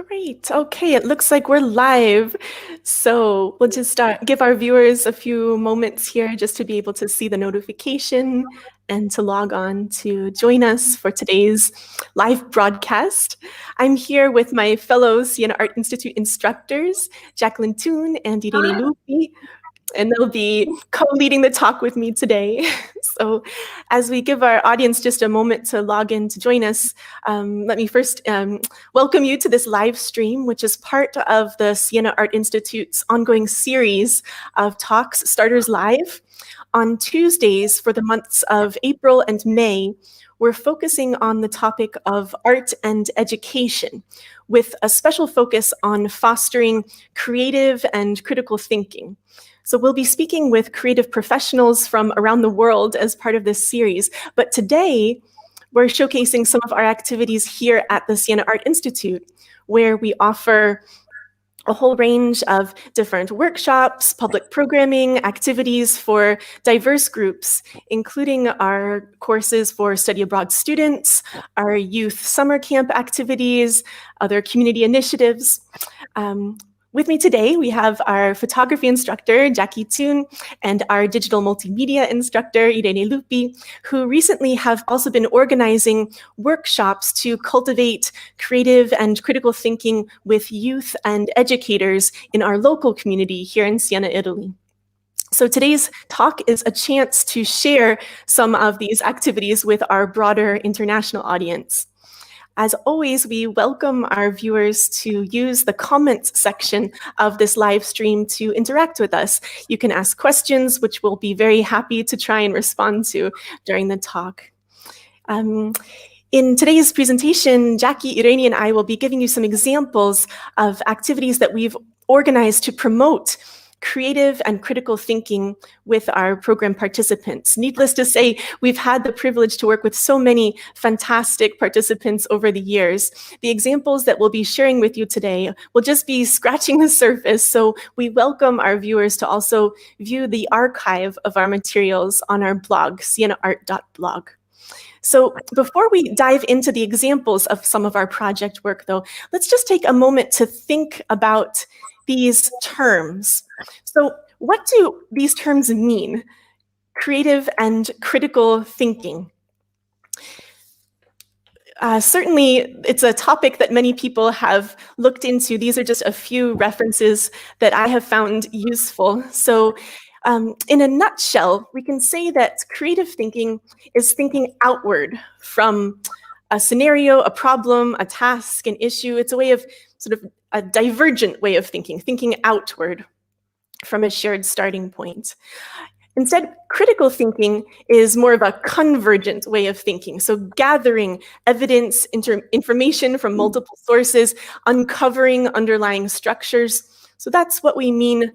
Great. Okay, it looks like we're live. So we'll just give our viewers a few moments here just to be able to see the notification and to log on to join us for today's live broadcast. I'm here with my fellow Siena Art Institute instructors, Jacqueline and Irene Lupi, and they'll be co-leading the talk with me today. So as we give our audience just a moment to log in to join us, let me first welcome you to this live stream, which is part of the Siena Art Institute's ongoing series of talks, StARTers Live. On Tuesdays for the months of April and May, we're focusing on the topic of art and education, with a special focus on fostering creative and critical thinking. So we'll be speaking with creative professionals from around the world as part of this series. But today, we're showcasing some of our activities here at the Siena Art Institute, where we offer a whole range of different workshops, public programming, activities for diverse groups, including our courses for study abroad students, our youth summer camp activities, other community initiatives. With me today, we have our photography instructor, Jacqueline, and our digital multimedia instructor, Irene Lupi, who recently have also been organizing workshops to cultivate creative and critical thinking with youth and educators in our local community here in Siena, Italy. So today's talk is a chance to share some of these activities with our broader international audience. As always, we welcome our viewers to use the comments section of this live stream to interact with us. You can ask questions, which we'll be very happy to try and respond to during the talk. In today's presentation, Jackie, Irene, and I will be giving you some examples of activities that we've organized to promote creative and critical thinking with our program participants. Needless to say, we've had the privilege to work with so many fantastic participants over the years. The examples that we'll be sharing with you today will just be scratching the surface, so we welcome our viewers to also view the archive of our materials on our blog, sienaart.blog. So before we dive into the examples of some of our project work, though, let's just take a moment to think about these terms. So what do these terms mean? Creative and critical thinking. Certainly, it's a topic that many people have looked into. These are just a few references that I have found useful. So in a nutshell, we can say that creative thinking is thinking outward from a scenario, a problem, a task, an issue. It's a way of sort of a divergent way of thinking outward from a shared starting point. Instead, critical thinking is more of a convergent way of thinking. So gathering evidence, information from multiple sources, uncovering underlying structures. So that's what we mean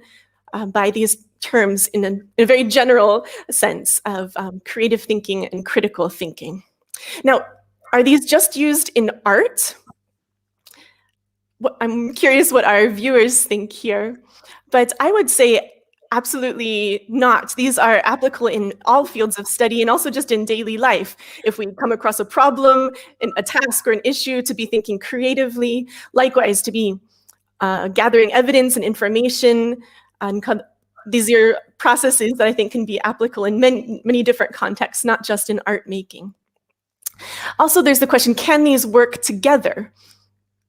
by these terms in a very general sense of creative thinking and critical thinking. Now, are these just used in art? I'm curious what our viewers think here, but I would say absolutely not. These are applicable in all fields of study and also just in daily life. If we come across a problem, a task, or an issue, to be thinking creatively, likewise to be gathering evidence and information. And these are processes that I think can be applicable in many different contexts, not just in art making. Also, there's the question, can these work together?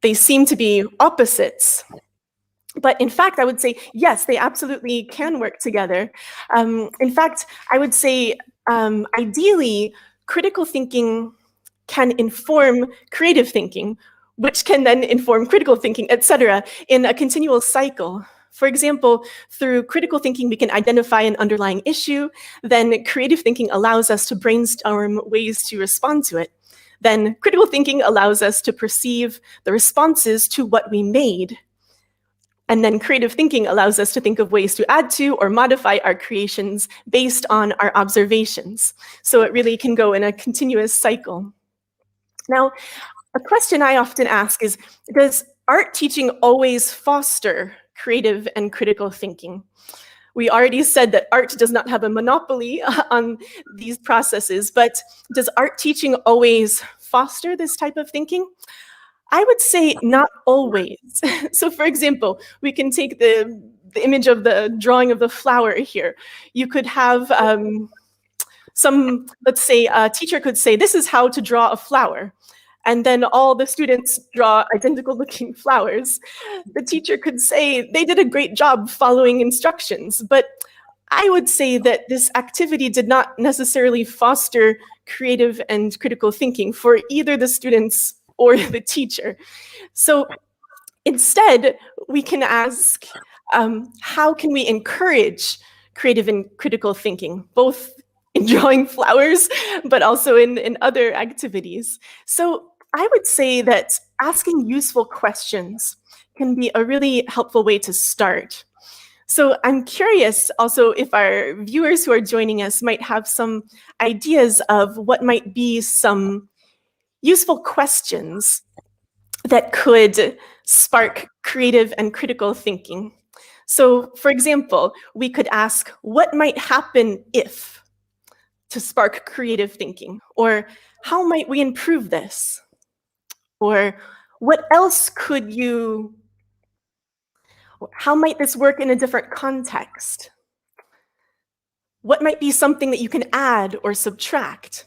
They seem to be opposites. But in fact, I would say, yes, they absolutely can work together. In fact, I would say, ideally, critical thinking can inform creative thinking, which can then inform critical thinking, etc., in a continual cycle. For example, through critical thinking, we can identify an underlying issue. Then creative thinking allows us to brainstorm ways to respond to it. Then critical thinking allows us to perceive the responses to what we made. And then creative thinking allows us to think of ways to add to or modify our creations based on our observations. So it really can go in a continuous cycle. Now, a question I often ask is, does art teaching always foster creative and critical thinking? We already said that art does not have a monopoly on these processes, but does art teaching always foster this type of thinking? I would say not always. So for example, we can take the image of the drawing of the flower here. You could have let's say a teacher could say, this is how to draw a flower. And then all the students draw identical looking flowers. The teacher could say they did a great job following instructions, but I would say that this activity did not necessarily foster creative and critical thinking for either the students or the teacher. So instead, we can ask, how can we encourage creative and critical thinking, both in drawing flowers, but also in other activities? So I would say that asking useful questions can be a really helpful way to start. So I'm curious also if our viewers who are joining us might have some ideas of what might be some useful questions that could spark creative and critical thinking. So for example, we could ask, what might happen if, to spark creative thinking? Or how might we improve this? Or what else could you, how might this work in a different context? What might be something that you can add or subtract?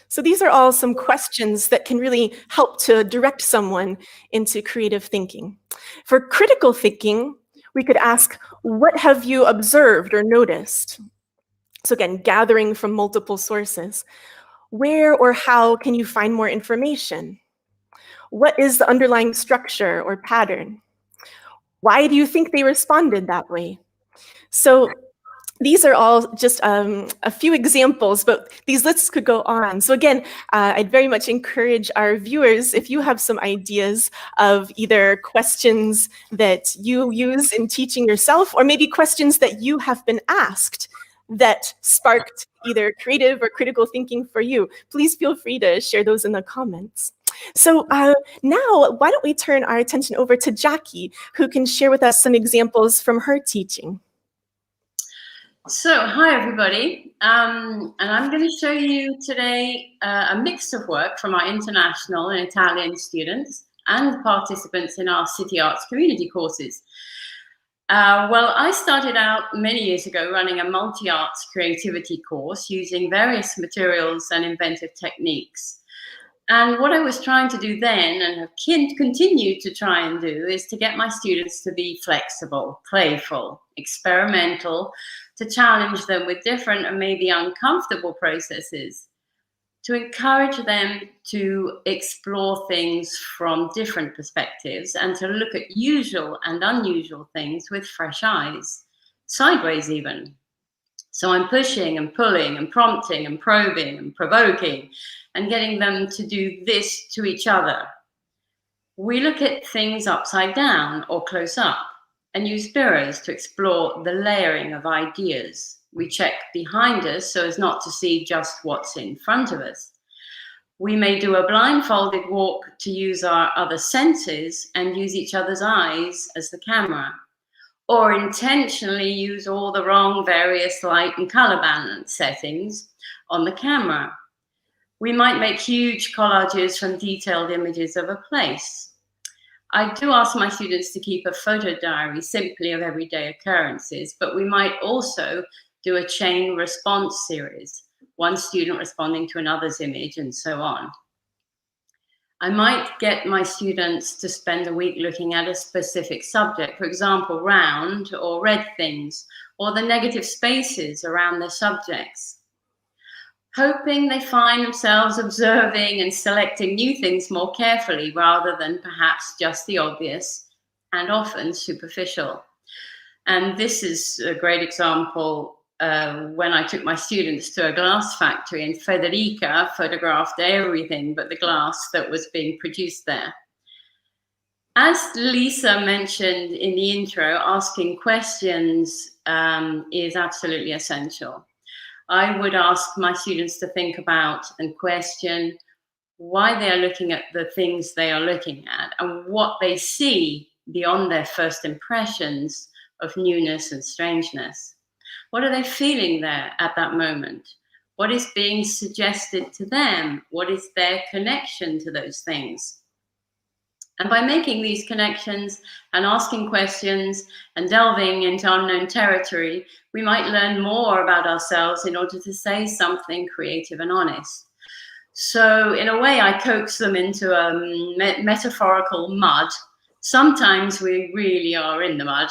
So these are all some questions that can really help to direct someone into creative thinking. For critical thinking, we could ask, what have you observed or noticed? So again, gathering from multiple sources. Where or how can you find more information? What is the underlying structure or pattern? Why do you think they responded that way? So these are all just a few examples, but these lists could go on. So again, I'd very much encourage our viewers, if you have some ideas of either questions that you use in teaching yourself, or maybe questions that you have been asked that sparked either creative or critical thinking for you, please feel free to share those in the comments. So now, why don't we turn our attention over to Jackie, who can share with us some examples from her teaching. So, hi everybody, and I'm going to show you today a mix of work from our international and Italian students and participants in our City Arts community courses. Well, I started out many years ago running a multi-arts creativity course using various materials and inventive techniques. And what I was trying to do then, and have continued to try and do, is to get my students to be flexible, playful, experimental, to challenge them with different and maybe uncomfortable processes, to encourage them to explore things from different perspectives and to look at usual and unusual things with fresh eyes, sideways even. So I'm pushing and pulling and prompting and probing and provoking and getting them to do this to each other. We look at things upside down or close up and use mirrors to explore the layering of ideas. We check behind us so as not to see just what's in front of us. We may do a blindfolded walk to use our other senses and use each other's eyes as the camera, or intentionally use all the wrong various light and color balance settings on the camera. We might make huge collages from detailed images of a place. I do ask my students to keep a photo diary simply of everyday occurrences, but we might also do a chain response series, one student responding to another's image and so on. I might get my students to spend a week looking at a specific subject, for example, round or red things, or the negative spaces around their subjects, hoping they find themselves observing and selecting new things more carefully rather than perhaps just the obvious and often superficial. And this is a great example when I took my students to a glass factory and Federica photographed everything but the glass that was being produced there. As Lisa mentioned in the intro, asking questions is absolutely essential. I would ask my students to think about and question why they are looking at the things they are looking at and what they see beyond their first impressions of newness and strangeness. What are they feeling there at that moment? What is being suggested to them? What is their connection to those things? And by making these connections and asking questions and delving into unknown territory, we might learn more about ourselves in order to say something creative and honest. So in a way, I coax them into a metaphorical mud. Sometimes we really are in the mud,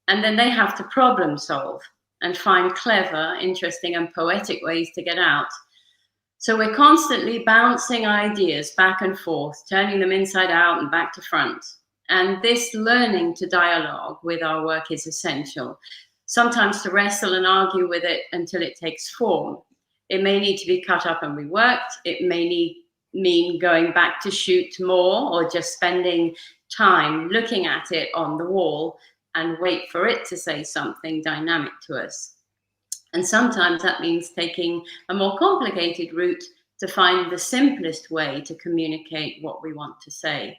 and then they have to problem solve and find clever, interesting, and poetic ways to get out. So we're constantly bouncing ideas back and forth, turning them inside out and back to front. And this learning to dialogue with our work is essential. Sometimes to wrestle and argue with it until it takes form. It may need to be cut up and reworked. It may mean going back to shoot more, or just spending time looking at it on the wall and wait for it to say something dynamic to us. And sometimes that means taking a more complicated route to find the simplest way to communicate what we want to say.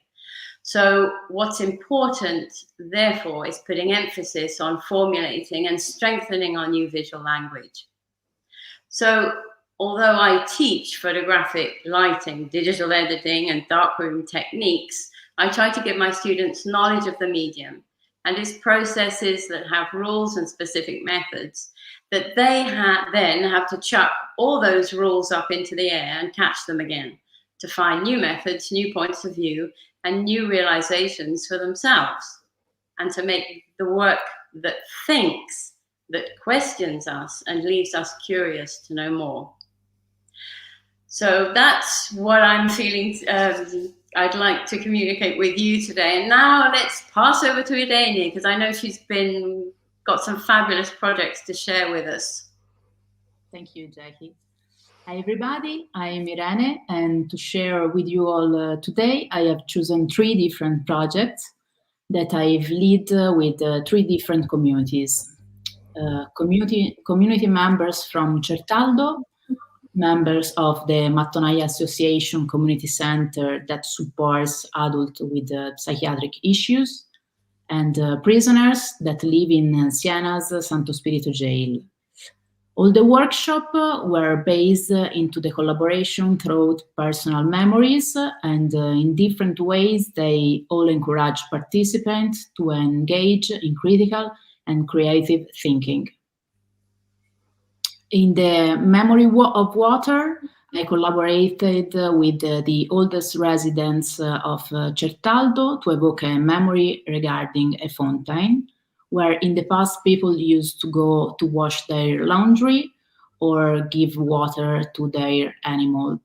So what's important, therefore, is putting emphasis on formulating and strengthening our new visual language. So although I teach photographic lighting, digital editing, and darkroom techniques, I try to give my students knowledge of the medium and its processes that have rules and specific methods, that they then have to chuck all those rules up into the air and catch them again to find new methods, new points of view, and new realizations for themselves, and to make the work that thinks, that questions us and leaves us curious to know more. So that's what I'm feeling I'd like to communicate with you today. And now let's pass over to Irene, because I know she's got some fabulous projects to share with us. Thank you, Jackie. Hi, everybody. I am Irene, and to share with you all today, I have chosen 3 different projects that I've led with 3 different communities. Community members from Certaldo, members of the Mattonaya Association Community Center that supports adults with psychiatric issues, and prisoners that live in Siena's Santo Spirito jail. All the workshops were based into the collaboration through personal memories, and in different ways they all encourage participants to engage in critical and creative thinking. In the Memory of Water, I collaborated with the oldest residents of Certaldo to evoke a memory regarding a fountain, where in the past people used to go to wash their laundry or give water to their animal.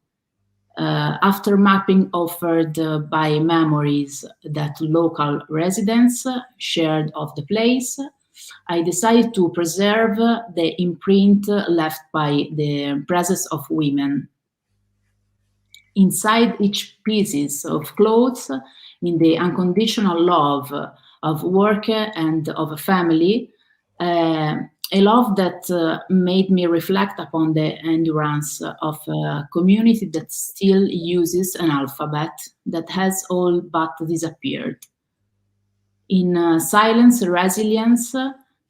After mapping offered by memories that local residents shared of the place, I decided to preserve the imprint left by the presence of women. Inside each piece of clothes, in the unconditional love of work and of a family, a love that made me reflect upon the endurance of a community that still uses an alphabet that has all but disappeared. In silence and resilience,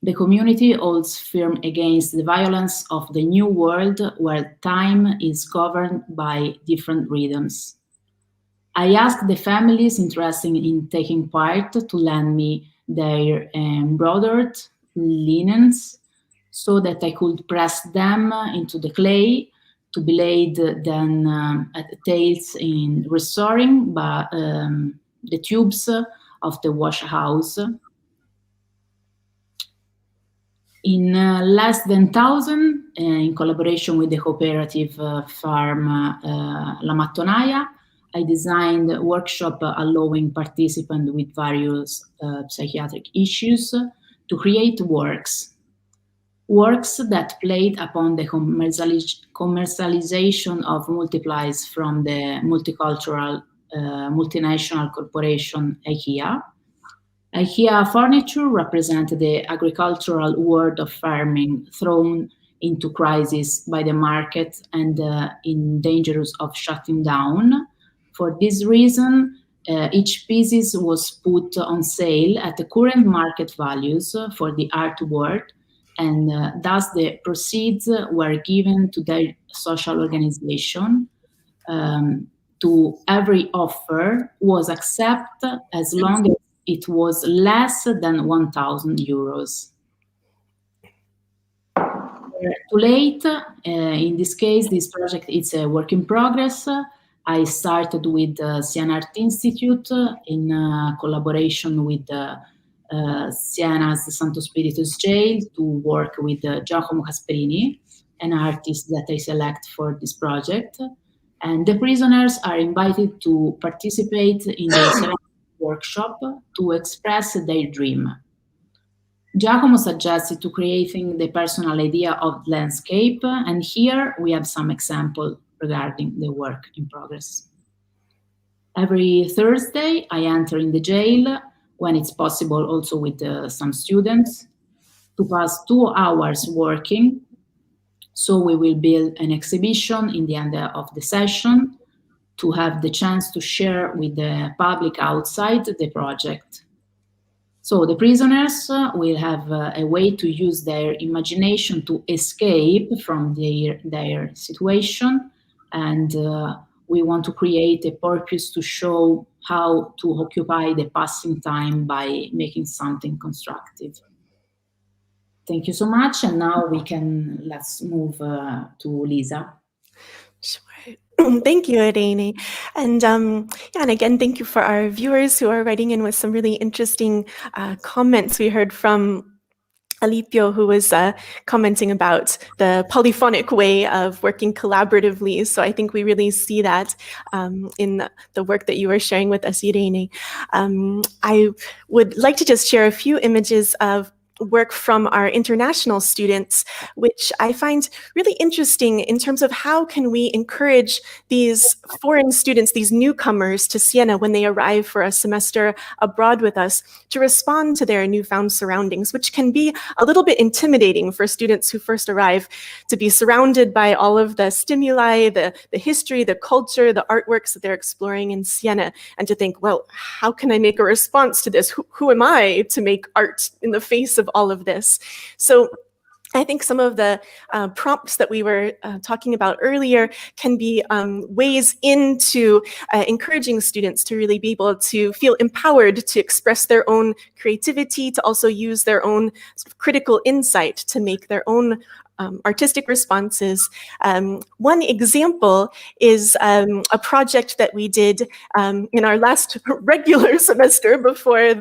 the community holds firm against the violence of the new world where time is governed by different rhythms. I asked the families interested in taking part to lend me their embroidered linens so that I could press them into the clay to be laid then at tails in restoring the tubes of the wash house. In less than 1,000, in collaboration with the cooperative farm La Mattonaya, I designed a workshop allowing participants with various psychiatric issues to create works that played upon the commercialization of multiplies from the multicultural multinational corporation IKEA. IKEA furniture represented the agricultural world of farming thrown into crisis by the market and in danger of shutting down. For this reason, each piece was put on sale at the current market values for the artwork, and thus the proceeds were given to their social organization. to every offer was accepted as long as it was less than 1,000 euros. Too late. In this case, this project is a work in progress. I started with the Siena Art Institute in collaboration with Siena's Santo Spiritus Jail to work with Giacomo Casperini, an artist that I select for this project. And the prisoners are invited to participate in the ceramic workshop to express their dream. Giacomo suggested to creating the personal idea of landscape, and here we have some example regarding the work in progress. Every Thursday, I enter in the jail, when it's possible also with some students, to pass 2 hours working. So we will build an exhibition in the end of the session to have the chance to share with the public outside the project. So the prisoners will have a way to use their imagination to escape from their situation, and we want to create a purpose to show how to occupy the passing time by making something constructive. Thank you so much, and now let's move to Lisa. Sure. Thank you, Irene. And and again, thank you for our viewers who are writing in with some really interesting comments. We heard from Alipio, who was commenting about the polyphonic way of working collaboratively. So I think we really see that in the work that you were sharing with us, Irene. I would like to just share a few images of work from our international students, which I find really interesting in terms of how can we encourage these foreign students, these newcomers to Siena when they arrive for a semester abroad with us, to respond to their newfound surroundings, which can be a little bit intimidating for students who first arrive, to be surrounded by all of the stimuli, the history, the culture, the artworks that they're exploring in Siena, and to think, well, how can I make a response to this? Who am I to make art in the face of all of this? So I think some of the prompts that we were talking about earlier can be ways into encouraging students to really be able to feel empowered to express their own creativity, to also use their own sort of critical insight to make their own artistic responses. One example is a project that we did in our last regular semester before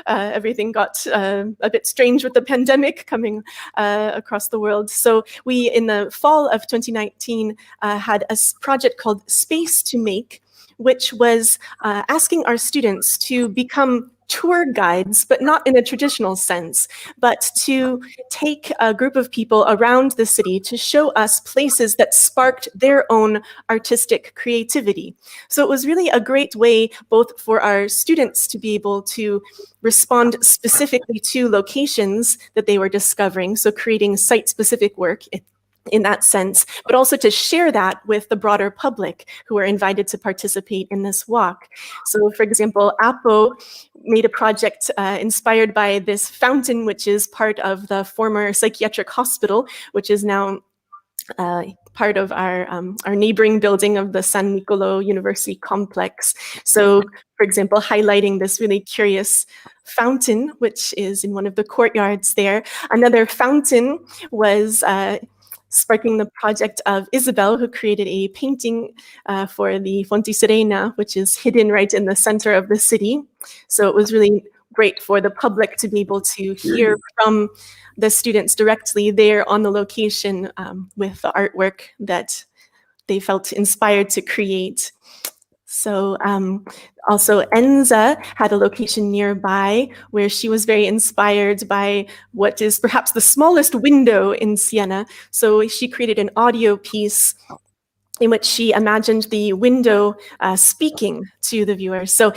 everything got a bit strange with the pandemic coming across the world. So we, in the fall of 2019, had a project called Space to Make, which was asking our students to become tour guides, but not in a traditional sense, but to take a group of people around the city to show us places that sparked their own artistic creativity. So it was really a great way both for our students to be able to respond specifically to locations that they were discovering, so creating site-specific work in that sense, but also to share that with the broader public who are invited to participate in this walk. So for example, Apo made a project inspired by this fountain, which is part of the former psychiatric hospital, which is now part of our neighboring building of the San Nicolo University complex. So for example, highlighting this really curious fountain, which is in one of the courtyards there. Another fountain was sparking the project of Isabel, who created a painting for the Fonte Serena, which is hidden right in the center of the city. So it was really great for the public to be able to hear from the students directly there on the location with the artwork that they felt inspired to create. So also Enza had a location nearby where she was very inspired by what is perhaps the smallest window in Siena. So she created an audio piece in which she imagined the window speaking to the viewer. So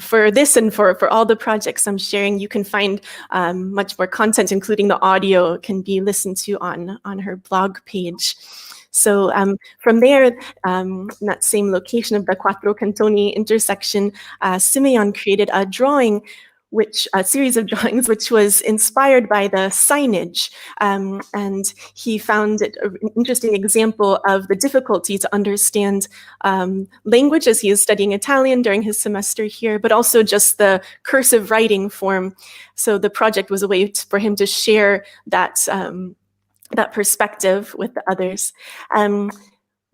for this and for all the projects I'm sharing, you can find much more content, including the audio, can be listened to on her blog page. So from there, in that same location of the Quattro Cantoni intersection, Simeon created a drawing which a series of drawings which was inspired by the signage. And he found it an interesting example of the difficulty to understand language as he is studying Italian during his semester here, but also just the cursive writing form. So the project was a way for him to share that, that perspective with the others.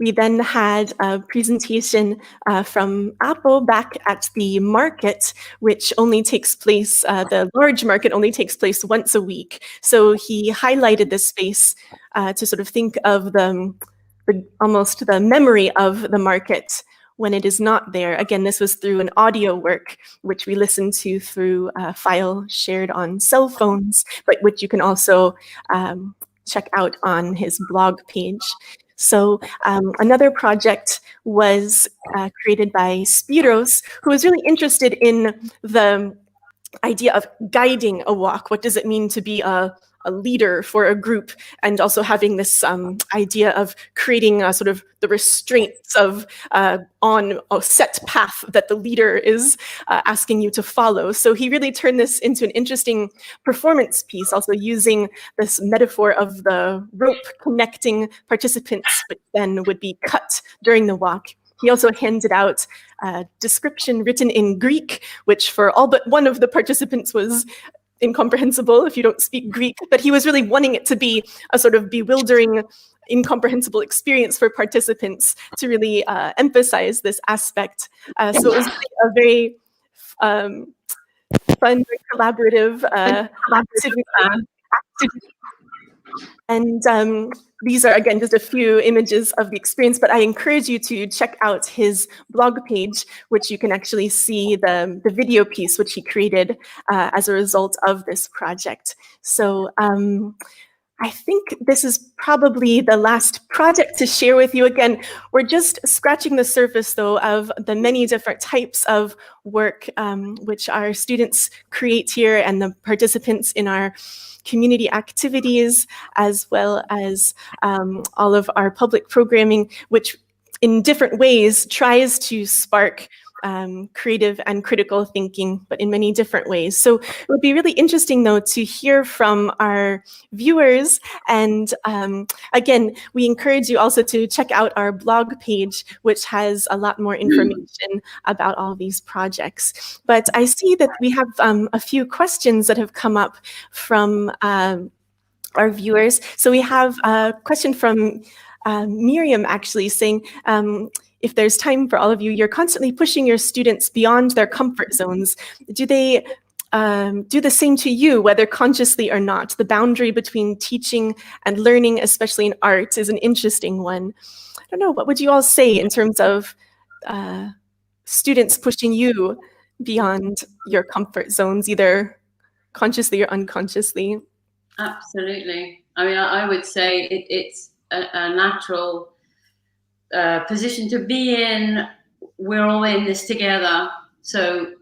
We then had a presentation from Apple back at the market, which only takes place, the large market only takes place once a week. So he highlighted this space to sort of think of almost the memory of the market when it is not there. Again, this was through an audio work, which we listened to through a file shared on cell phones, but which you can also check out on his blog page. So another project was created by Spiros, who was really interested in the idea of guiding a walk. What does it mean to be a leader for a group, and also having this idea of creating a sort of the restraints of on a set path that the leader is asking you to follow. So he really turned this into an interesting performance piece, also using this metaphor of the rope connecting participants, which then would be cut during the walk. He also handed out a description written in Greek, which for all but one of the participants was incomprehensible if you don't speak Greek, but he was really wanting it to be a sort of bewildering, incomprehensible experience for participants to really emphasize this aspect. So it was a very fun, very collaborative activity. And these are, again, just a few images of the experience, but I encourage you to check out his blog page, which you can actually see the video piece which he created as a result of this project. So I think this is probably the last project to share with you. Again, we're just scratching the surface, though, of the many different types of work which our students create here and the participants in our community activities, as well as all of our public programming, which in different ways tries to spark creative and critical thinking, but in many different ways. So it would be really interesting, though, to hear from our viewers. And again, we encourage you also to check out our blog page, which has a lot more information about all these projects. But I see that we have a few questions that have come up from our viewers. So we have a question from Miriam, actually, saying, if there's time for all of you, you're constantly pushing your students beyond their comfort zones. Do they do the same to you, whether consciously or not? The boundary between teaching and learning, especially in art, is an interesting one. I don't know, what would you all say in terms of students pushing you beyond your comfort zones, either consciously or unconsciously? Absolutely. I mean, I would say it's a natural position to be in. We're all in this together. So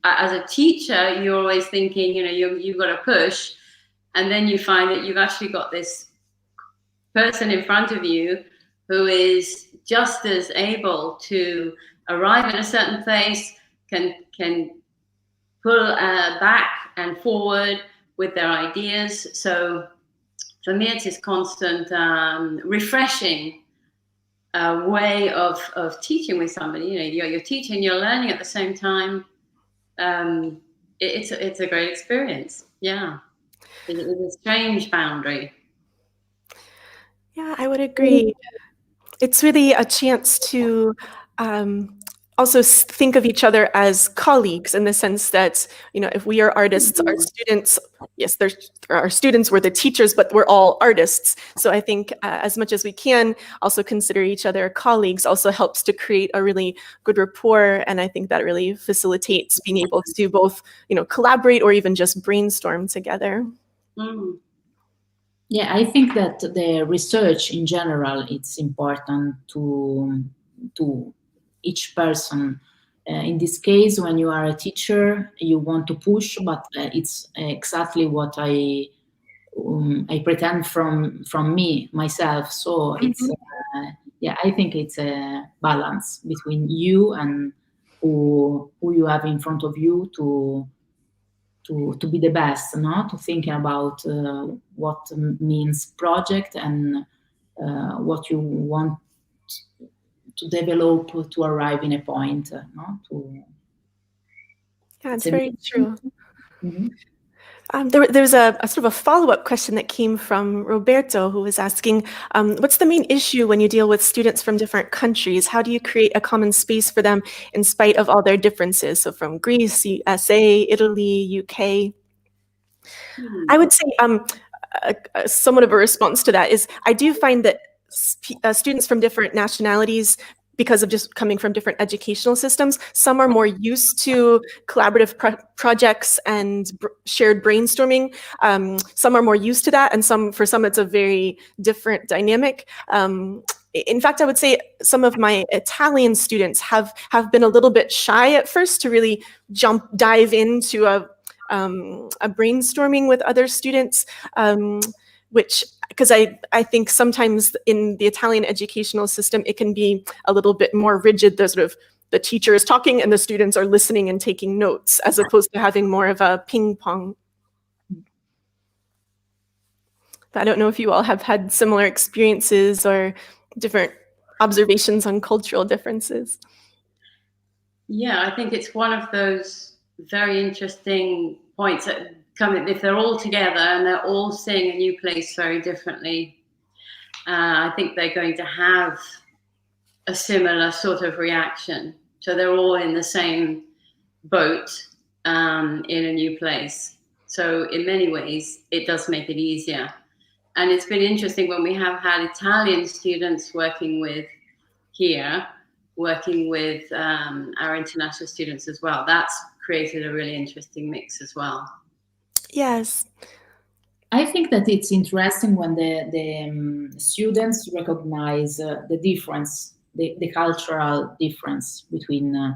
as a teacher, you're always thinking, you know, you've got to push, and then you find that you've actually got this person in front of you who is just as able to arrive at a certain place, can pull back and forward with their ideas. So for me, it's this constant refreshing way of teaching with somebody. You know, you're teaching, you're learning at the same time. It's a great experience. Yeah, it's a strange boundary. Yeah, I would agree. It's really a chance to also think of each other as colleagues, in the sense that, you know, if we are artists, our students, yes, there are students, we're the teachers, but we're all artists. So I think as much as we can also consider each other colleagues also helps to create a really good rapport. And I think that really facilitates being able to both, you know, collaborate or even just brainstorm together. Mm. Yeah, I think that the research in general, it's important to each person. In this case, when you are a teacher, you want to push, but it's exactly what I pretend from me, myself. So it's, yeah, I think it's a balance between you and who you have in front of you to be the best, no? To think about what means project and what you want to develop to arrive in a point, no? Yeah, it's very true. Mm-hmm. There's a sort of a follow-up question that came from Roberto, who was asking, what's the main issue when you deal with students from different countries? How do you create a common space for them in spite of all their differences? So from Greece, USA, Italy, UK. I would say somewhat of a response to that is I do find that students from different nationalities, because of just coming from different educational systems, some are more used to collaborative projects and shared brainstorming. Some are more used to that, and for some it's a very different dynamic. In fact, I would say some of my Italian students have been a little bit shy at first to really dive into a brainstorming with other students, because I think sometimes in the Italian educational system, it can be a little bit more rigid. The teacher is talking and the students are listening and taking notes, as opposed to having more of a ping pong. But I don't know if you all have had similar experiences or different observations on cultural differences. Yeah, I think it's one of those very interesting points that if they're all together and they're all seeing a new place very differently, I think they're going to have a similar sort of reaction. So they're all in the same boat in a new place. So in many ways, it does make it easier. And it's been interesting when we have had Italian students working with our international students as well. That's created a really interesting mix as well. Yes. I think that it's interesting when the students recognize the difference, the cultural difference between,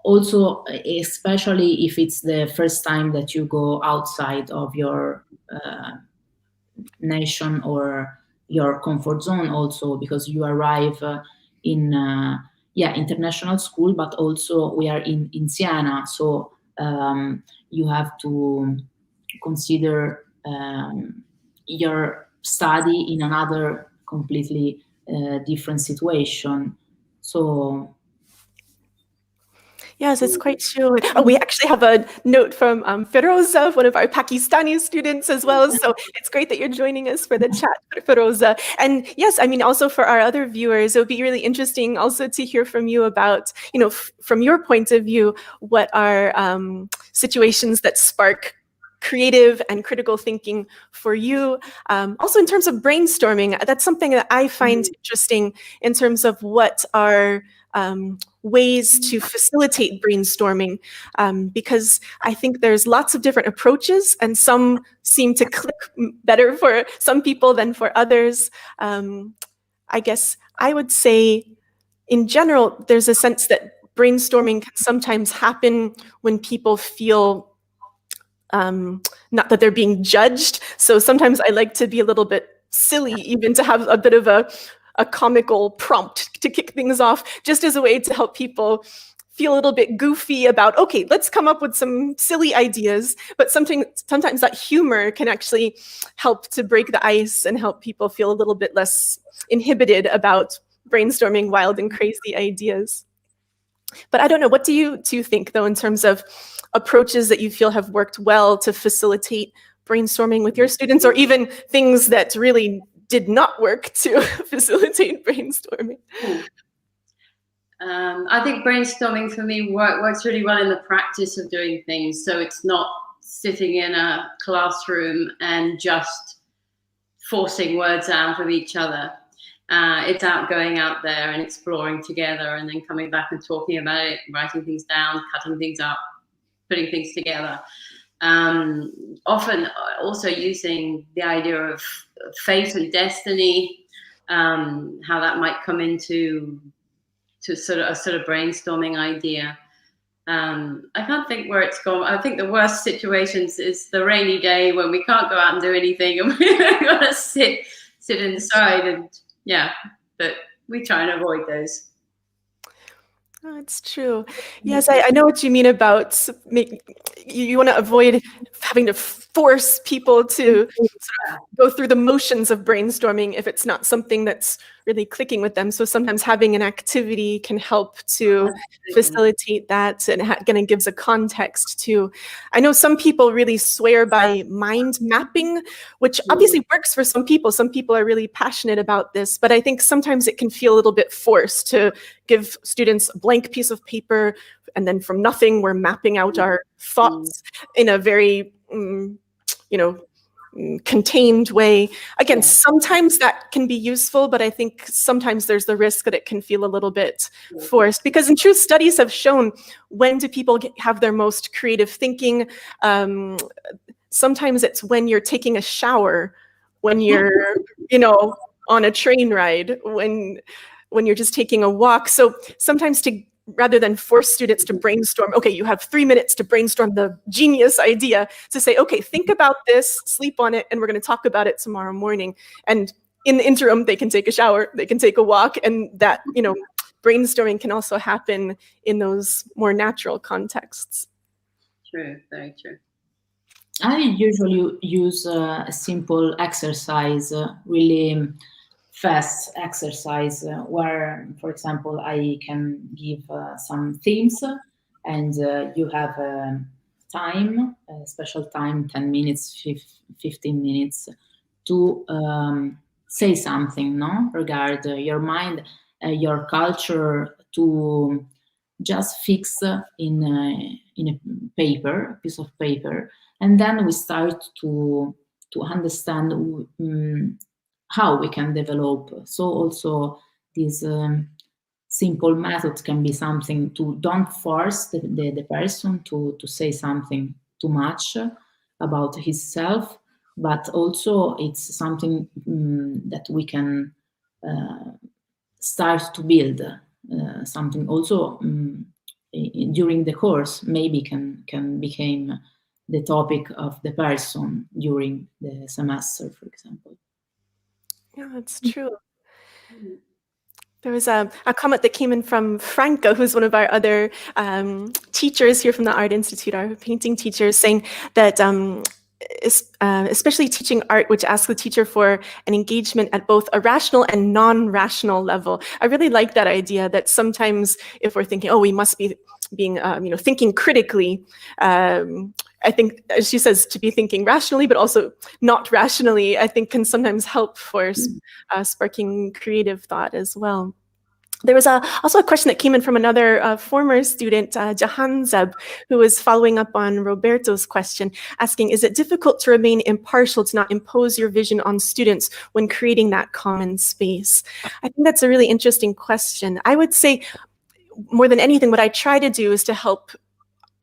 also, especially if it's the first time that you go outside of your nation or your comfort zone, also because you arrive in international school, but also we are in Siena, so you have to consider your study in another completely different situation. So yes, it's quite true. Oh, we actually have a note from Feroza, one of our Pakistani students as well. So it's great that you're joining us for the chat, Feroza. And yes, I mean, also for our other viewers, it would be really interesting also to hear from you about, from your point of view, what are situations that spark creative and critical thinking for you. Also in terms of brainstorming, that's something that I find interesting in terms of what are ways to facilitate brainstorming, because I think there's lots of different approaches and some seem to click better for some people than for others. I guess I would say in general, there's a sense that brainstorming can sometimes happen when people feel not that they're being judged. So sometimes I like to be a little bit silly, even to have a bit of a comical prompt to kick things off, just as a way to help people feel a little bit goofy about, okay, let's come up with some silly ideas. But sometimes that humor can actually help to break the ice and help people feel a little bit less inhibited about brainstorming wild and crazy ideas. But I don't know, what do you think, though, in terms of approaches that you feel have worked well to facilitate brainstorming with your students, or even things that really did not work to facilitate brainstorming? I think brainstorming for me works really well in the practice of doing things. So it's not sitting in a classroom and just forcing words out of each other. It's going out there and exploring together and then coming back and talking about it, writing things down, cutting things up, putting things together. Often also using the idea of fate and destiny, how that might come into a sort of brainstorming idea. I can't think where it's gone. I think the worst situations is the rainy day when we can't go out and do anything and we've got to sit inside, and but we try and avoid those. It's true. Yes, I know what you mean about you want to avoid having to force people to go through the motions of brainstorming if it's not something that's really clicking with them. So sometimes having an activity can help to facilitate that, and again, it gives a context to. I know some people really swear by mind mapping, which obviously works for some people. Some people are really passionate about this, but I think sometimes it can feel a little bit forced to give students a blank piece of paper, and then from nothing, we're mapping out our thoughts in a very, contained way. Again, sometimes that can be useful, but I think sometimes there's the risk that it can feel a little bit forced, because in truth, studies have shown when do people have their most creative thinking. Sometimes it's when you're taking a shower, when you're, on a train ride, when you're just taking a walk. So sometimes rather than force students to brainstorm, okay, you have 3 minutes to brainstorm the genius idea, to say, okay, think about this, sleep on it, and we're going to talk about it tomorrow morning. And in the interim, they can take a shower, they can take a walk, and that, brainstorming can also happen in those more natural contexts. True, very true. I usually use a simple exercise, really fast exercise, where, for example, I can give some themes, and you have a time, a special time, 10 minutes, 15 minutes, to say something, no, regard your mind, your culture, to just fix in a paper, a piece of paper, and then we start to understand how we can develop. So also this simple method can be something to don't force the person to say something too much about himself, but also it's something that we can start to build something also during the course, maybe can become the topic of the person during the semester, for example. Yeah, that's true. There was a comment that came in from Franca, who's one of our other teachers here from the Art Institute, our painting teachers, saying that especially teaching art, which asks the teacher for an engagement at both a rational and non-rational level. I really like that idea, that sometimes if we're thinking, oh, we must be being, thinking critically, I think, as she says, to be thinking rationally, but also not rationally, I think can sometimes help for sparking creative thought as well. There was also a question that came in from another former student, Jahan Zeb, who was following up on Roberto's question, asking, is it difficult to remain impartial, to not impose your vision on students when creating that common space? I think that's a really interesting question. I would say, more than anything, what I try to do is to help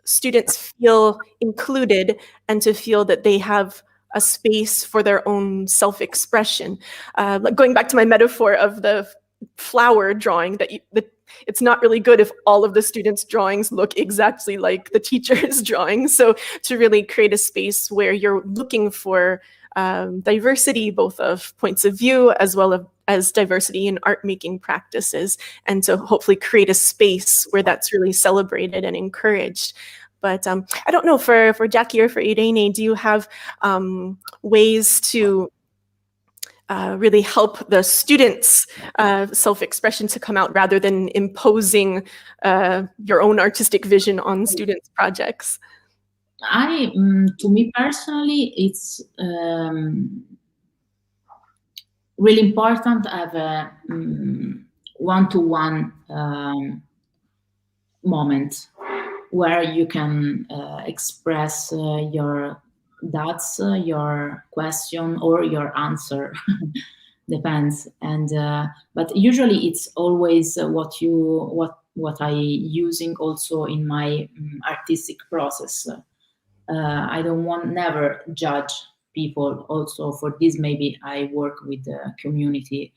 students feel included and to feel that they have a space for their own self-expression. Going back to my metaphor of the flower drawing, that it's not really good if all of the students' drawings look exactly like the teacher's drawing. So to really create a space where you're looking for diversity, both of points of view as well as diversity in art making practices, and to hopefully create a space where that's really celebrated and encouraged. But I don't know, for Jackie or for Irene, do you have ways to really help the students' self-expression to come out rather than imposing your own artistic vision on students' projects? To me personally, it's really important to have a one-to-one moment where you can express your doubts, your question, or your answer. Depends. And but usually it's always what I using also in my artistic process. I don't never judge people. Also for this, maybe I work with the community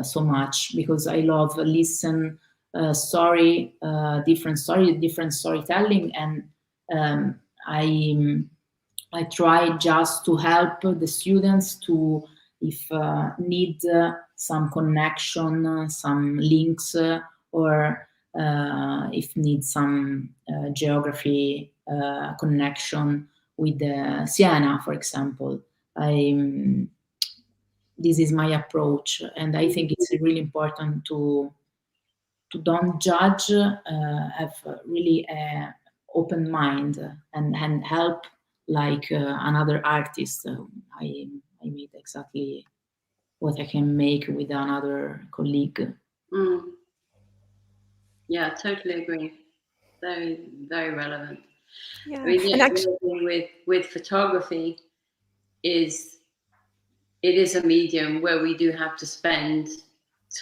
so much, because I love listen story, different storytelling, and I try just to help the students to, if need some connection, some links, or if needs some geography connection with Siena, for example. This is my approach, and I think it's really important to don't judge, have really an open mind, and help like another artist. I made exactly what I can make with another colleague. Yeah, totally agree. Very, very relevant. Yeah. I mean, the other thing with photography is it is a medium where we do have to spend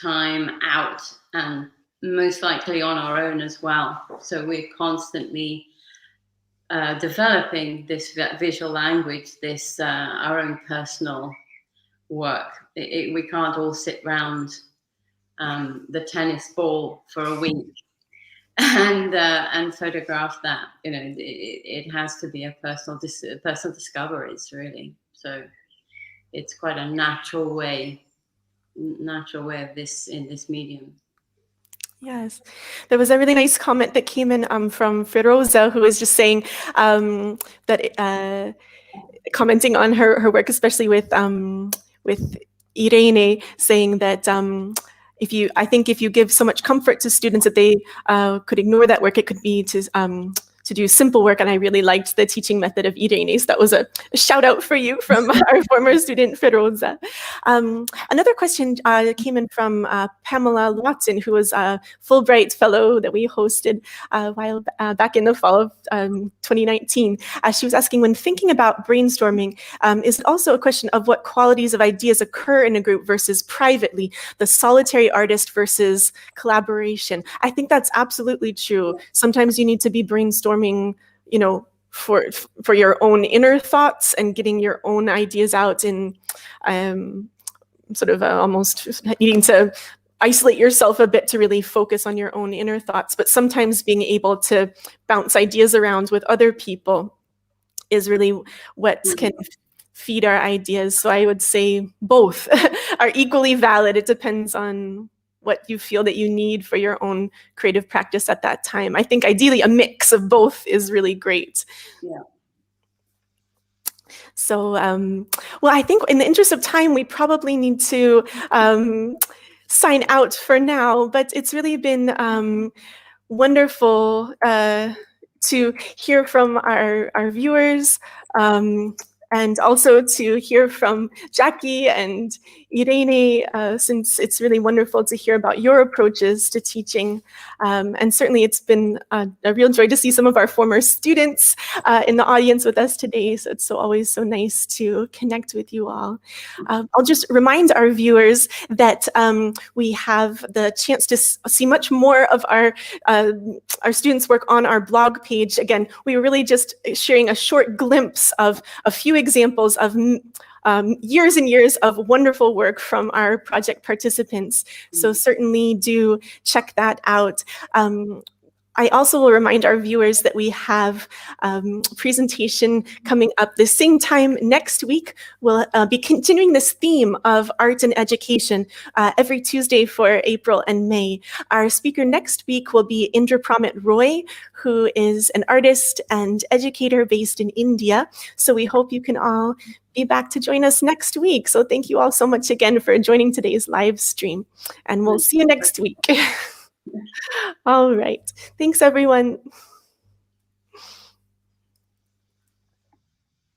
time out, and most likely on our own as well. So we're constantly developing this visual language, this our own personal work. We can't all sit round the tennis ball for a week and photograph that. You know, it has to be a personal discoveries, really. So it's quite a natural way of this in this medium. Yes, there was a really nice comment that came in from Firoza, who was just saying that commenting on her work, especially with Irene, saying that I think if you give so much comfort to students that they could ignore that work, it could be to do simple work. And I really liked the teaching method of Irene. So that was a shout out for you from our former student, Firoza. Another question came in from Pamela Watson, who was a Fulbright fellow that we hosted while back in the fall of 2019. She was asking, when thinking about brainstorming, is it also a question of what qualities of ideas occur in a group versus privately, the solitary artist versus collaboration? I think that's absolutely true. Sometimes you need to be brainstorming, you know, for your own inner thoughts and getting your own ideas out in sort of almost needing to isolate yourself a bit to really focus on your own inner thoughts. But sometimes being able to bounce ideas around with other people is really what can feed our ideas. So I would say both are equally valid. It depends on what you feel that you need for your own creative practice at that time. I think ideally a mix of both is really great. Yeah. So, well, I think in the interest of time, we probably need to sign out for now, but it's really been wonderful to hear from our viewers, and also to hear from Jackie and Irene, since it's really wonderful to hear about your approaches to teaching. And certainly it's been a real joy to see some of our former students in the audience with us today. So it's always so nice to connect with you all. I'll just remind our viewers that we have the chance to see much more of our students' work on our blog page. Again, we were really just sharing a short glimpse of a few examples of years and years of wonderful work from our project participants. So certainly do check that out. I also will remind our viewers that we have a presentation coming up the same time next week. We'll be continuing this theme of art and education every Tuesday for April and May. Our speaker next week will be Indra Roy, who is an artist and educator based in India. So we hope you can all be back to join us next week. So thank you all so much again for joining today's live stream, and we'll see you next week. All right. Thanks, everyone.